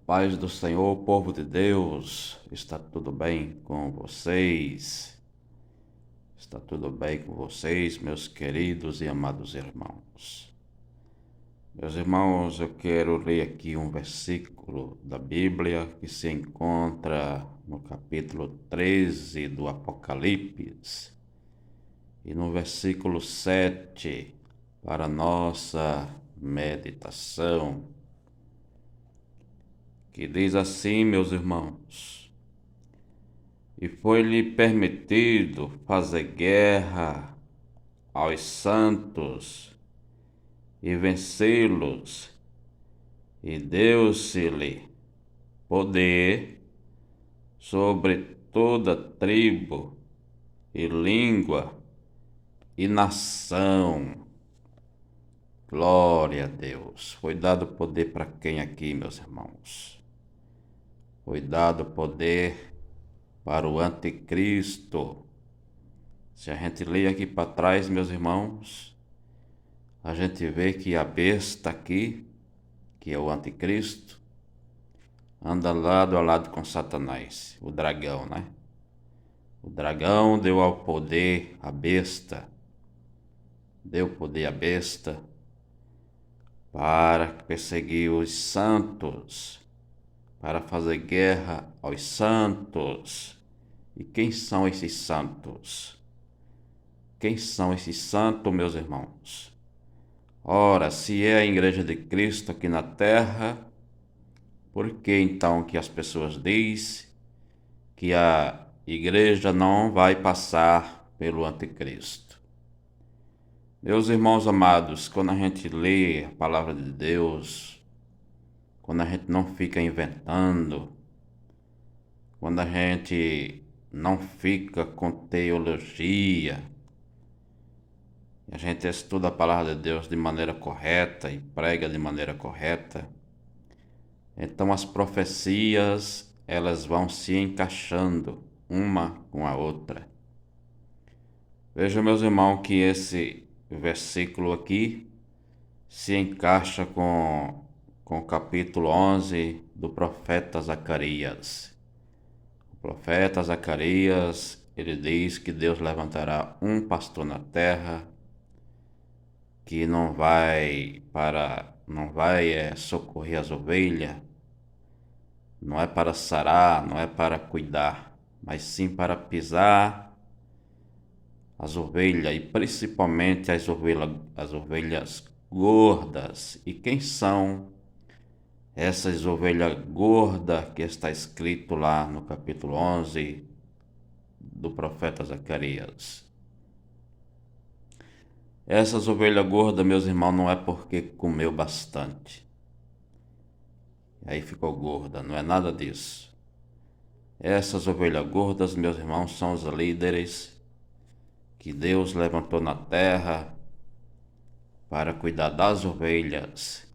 Paz do Senhor, povo de Deus, está tudo bem com vocês? Está tudo bem com vocês, meus queridos e amados irmãos? Meus irmãos, eu quero ler aqui um versículo da Bíblia que se encontra no capítulo 13 do Apocalipse e no versículo 7 para nossa meditação, que diz assim, meus irmãos: E foi-lhe permitido fazer guerra aos santos e vencê-los, e deu-se-lhe poder sobre toda tribo e língua e nação. Glória a Deus. Foi dado poder para quem aqui, meus irmãos? Foi dado poder para o anticristo. Se a gente ler aqui para trás, meus irmãos, a gente vê que a besta aqui, que é o anticristo, anda lado a lado com Satanás, o dragão, né? O dragão deu ao poder a besta, deu poder à besta para perseguir os santos, para fazer guerra aos santos. E quem são esses santos? Quem são esses santos, meus irmãos? Ora, se é a Igreja de Cristo aqui na terra, por que então que as pessoas dizem que a igreja não vai passar pelo anticristo? Meus irmãos amados, quando a gente lê a palavra de Deus, quando a gente não fica inventando, quando a gente não fica com teologia, a gente estuda a palavra de Deus de maneira correta e prega de maneira correta, então as profecias, elas vão se encaixando uma com a outra. Veja, meus irmãos, que esse versículo aqui se encaixa com o capítulo 11 do profeta Zacarias. O profeta Zacarias, ele diz que Deus levantará um pastor na terra que não vai socorrer as ovelhas, não é para sarar, não é para cuidar, mas sim para pisar as ovelhas, e principalmente as ovelhas gordas. E quem são essas ovelhas gordas que está escrito lá no capítulo 11 do profeta Zacarias? Essas ovelhas gordas, meus irmãos, não é porque comeu bastante, aí ficou gorda, não é nada disso. Essas ovelhas gordas, meus irmãos, são os líderes que Deus levantou na terra para cuidar das ovelhas,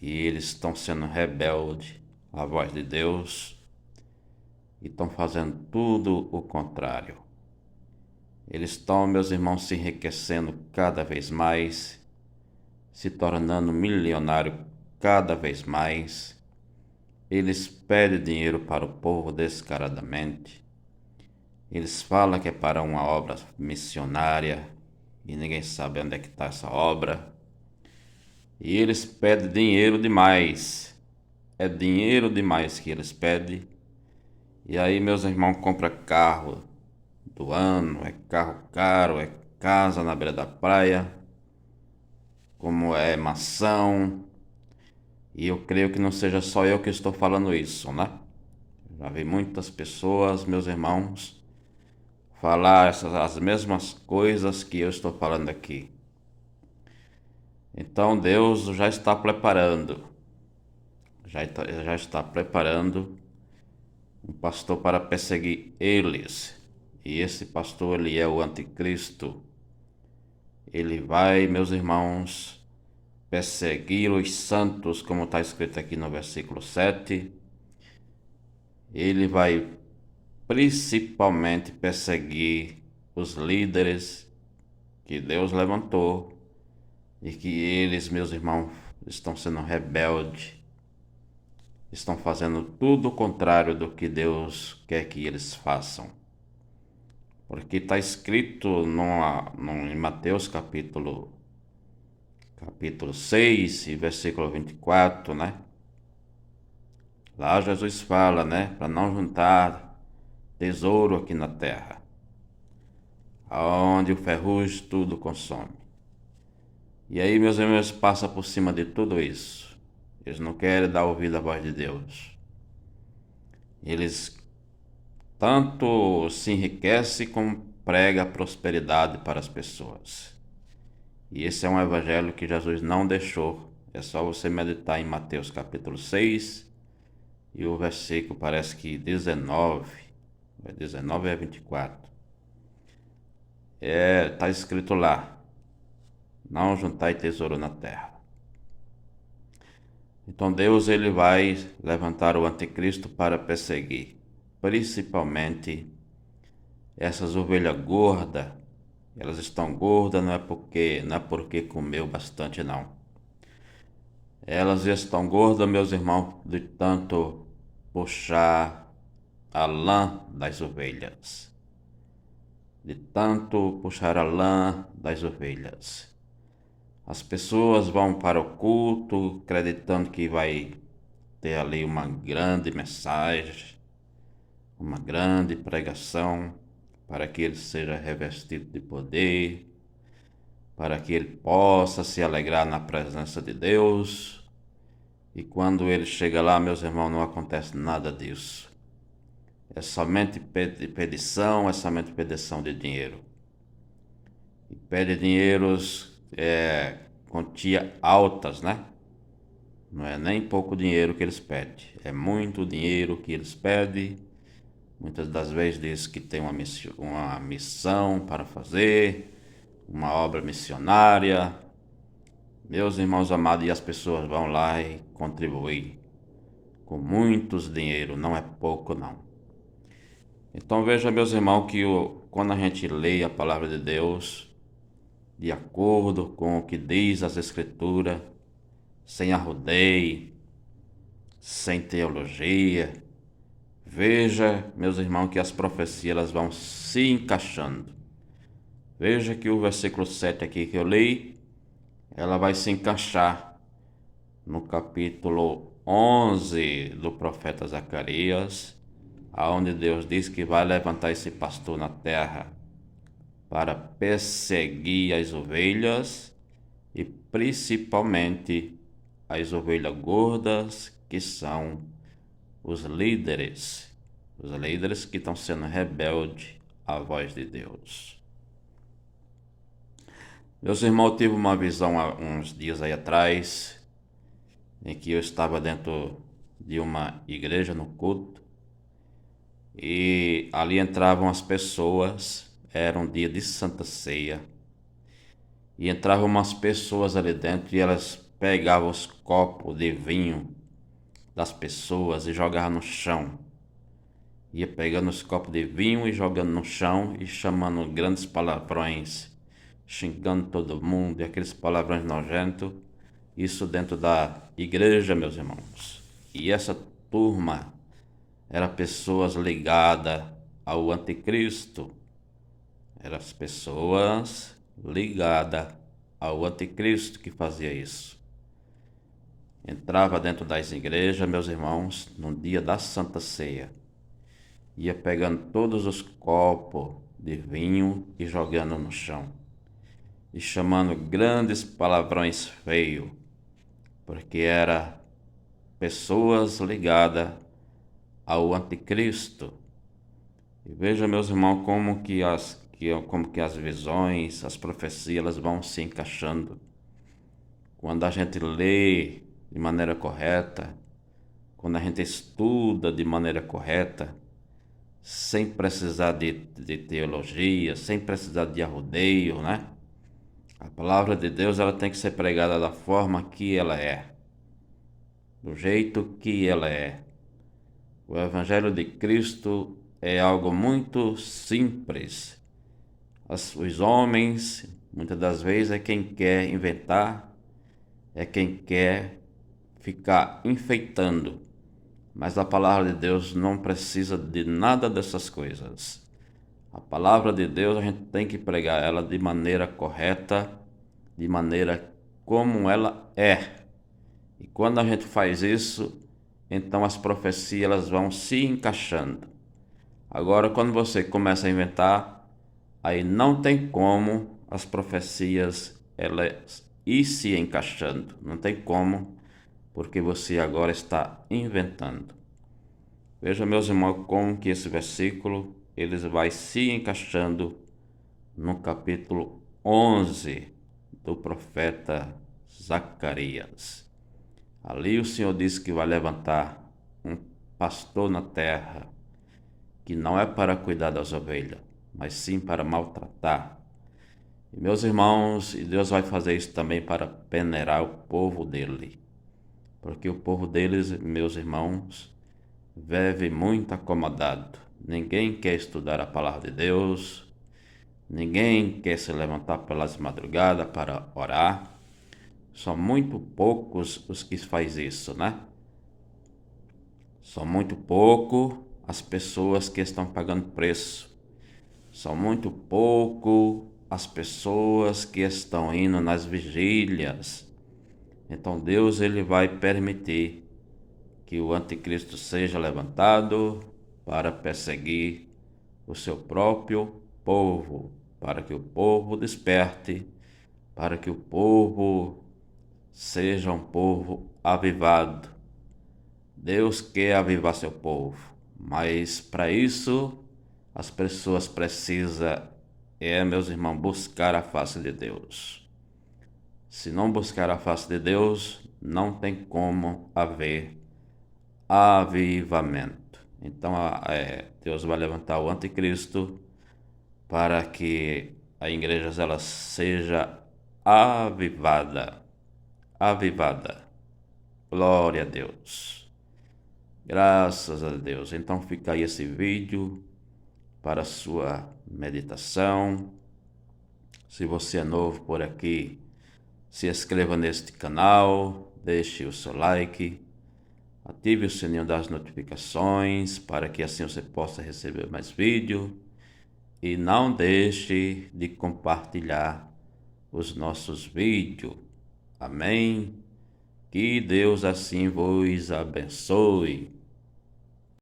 e eles estão sendo rebeldes à voz de Deus e estão fazendo tudo o contrário. Eles estão, meus irmãos, se enriquecendo cada vez mais, se tornando milionário cada vez mais. Eles pedem dinheiro para o povo descaradamente. Eles falam que é para uma obra missionária e ninguém sabe onde é que está essa obra. E eles pedem dinheiro demais. É dinheiro demais que eles pedem. E aí, meus irmãos, compram carro do ano, é carro caro, é casa na beira da praia, como é mansão. E eu creio que não seja só eu que estou falando isso, né? Já vi muitas pessoas, meus irmãos, falar as mesmas coisas que eu estou falando aqui. Então Deus já está preparando, já está preparando um pastor para perseguir eles. E esse pastor, ele é o anticristo. Ele vai, meus irmãos, perseguir os santos, como está escrito aqui no versículo 7. Ele vai principalmente perseguir os líderes que Deus levantou e que eles, meus irmãos, estão sendo rebeldes, estão fazendo tudo o contrário do que Deus quer que eles façam. Porque está escrito em Mateus capítulo 6 e versículo 24, né? Lá Jesus fala, né? Para não juntar tesouro aqui na terra, onde o ferrugem tudo consome. E aí, meus irmãos, passa por cima de tudo isso. Eles não querem dar ouvido à voz de Deus. Eles tanto se enriquecem como prega prosperidade para as pessoas. E esse é um evangelho que Jesus não deixou. É só você meditar em Mateus capítulo 6 e o versículo parece que 19 a 24. Está escrito lá: não juntai tesouro na terra. Então Deus ele vai levantar o anticristo para perseguir, principalmente essas ovelhas gordas. Elas estão gordas não é porque comeu bastante, não. Elas estão gordas, meus irmãos, de tanto puxar a lã das ovelhas. De tanto puxar a lã das ovelhas. As pessoas vão para o culto acreditando que vai ter ali uma grande mensagem, uma grande pregação, para que ele seja revestido de poder, para que ele possa se alegrar na presença de Deus. E quando ele chega lá, meus irmãos, não acontece nada disso. É somente pedição, é somente pedição de dinheiro. E pede dinheiros quantia altas, né? Não é nem pouco dinheiro que eles pedem, é muito dinheiro que eles pedem. Muitas das vezes diz que tem uma missão para fazer, uma obra missionária. Meus irmãos amados, e as pessoas vão lá e contribuem com muitos dinheiro, não é pouco não. Então veja, meus irmãos, que quando a gente lê a palavra de Deus, de acordo com o que diz as Escrituras, sem arrodeio, sem teologia, veja, meus irmãos, que as profecias elas vão se encaixando. Veja que o versículo 7 aqui que eu li, ela vai se encaixar no capítulo 11 do profeta Zacarias, aonde Deus diz que vai levantar esse pastor na terra para perseguir as ovelhas e principalmente as ovelhas gordas, que são os líderes que estão sendo rebeldes à voz de Deus. Meus irmãos, eu tive uma visão há uns dias aí atrás, em que eu estava dentro de uma igreja no culto, e ali entravam as pessoas, era um dia de Santa Ceia, e entravam umas pessoas ali dentro e elas pegavam os copos de vinho das pessoas e jogavam no chão. Ia pegando os copos de vinho e jogando no chão e chamando grandes palavrões, xingando todo mundo e aqueles palavrões nojentos. Isso dentro da igreja, meus irmãos. E essa turma era pessoas ligadas ao anticristo. Eram as pessoas ligadas ao anticristo que fazia isso. Entrava dentro das igrejas, meus irmãos, no dia da Santa Ceia. Ia pegando todos os copos de vinho e jogando no chão. E chamando grandes palavrões feios, porque era pessoas ligadas ao anticristo. E veja, meus irmãos, como que as visões, as profecias, elas vão se encaixando. Quando a gente lê de maneira correta, quando a gente estuda de maneira correta, sem precisar de teologia, sem precisar de arrodeio, né? A palavra de Deus ela tem que ser pregada da forma que ela é, do jeito que ela é. O Evangelho de Cristo é algo muito simples. Os homens, muitas das vezes, é quem quer inventar, é quem quer ficar enfeitando. Mas a palavra de Deus não precisa de nada dessas coisas. A palavra de Deus a gente tem que pregar ela de maneira correta, de maneira como ela é. E quando a gente faz isso, então as profecias elas vão se encaixando. Agora, quando você começa a inventar, aí não tem como as profecias elas ir se encaixando. Não tem como, porque você agora está inventando. Veja, meus irmãos, como que esse versículo ele vai se encaixando no capítulo 11 do profeta Zacarias. Ali o Senhor disse que vai levantar um pastor na terra que não é para cuidar das ovelhas, mas sim para maltratar. E meus irmãos, e Deus vai fazer isso também para peneirar o povo dele. Porque o povo deles, meus irmãos, vive muito acomodado. Ninguém quer estudar a palavra de Deus, ninguém quer se levantar pelas madrugadas para orar. São muito poucos os que fazem isso, né? São muito poucos as pessoas que estão pagando preço. São muito pouco as pessoas que estão indo nas vigílias. Então Deus ele vai permitir que o anticristo seja levantado para perseguir o seu próprio povo, para que o povo desperte, para que o povo seja um povo avivado. Deus quer avivar seu povo, mas para isso as pessoas precisam, meus irmãos, buscar a face de Deus. Se não buscar a face de Deus, não tem como haver avivamento. Então Deus vai levantar o anticristo para que a igreja ela seja avivada. Glória a Deus. Graças a Deus. Então fica aí esse vídeo para a sua meditação. Se você é novo por aqui, se inscreva neste canal, deixe o seu like, ative o sininho das notificações para que assim você possa receber mais vídeos e não deixe de compartilhar os nossos vídeos. Amém? Que Deus assim vos abençoe.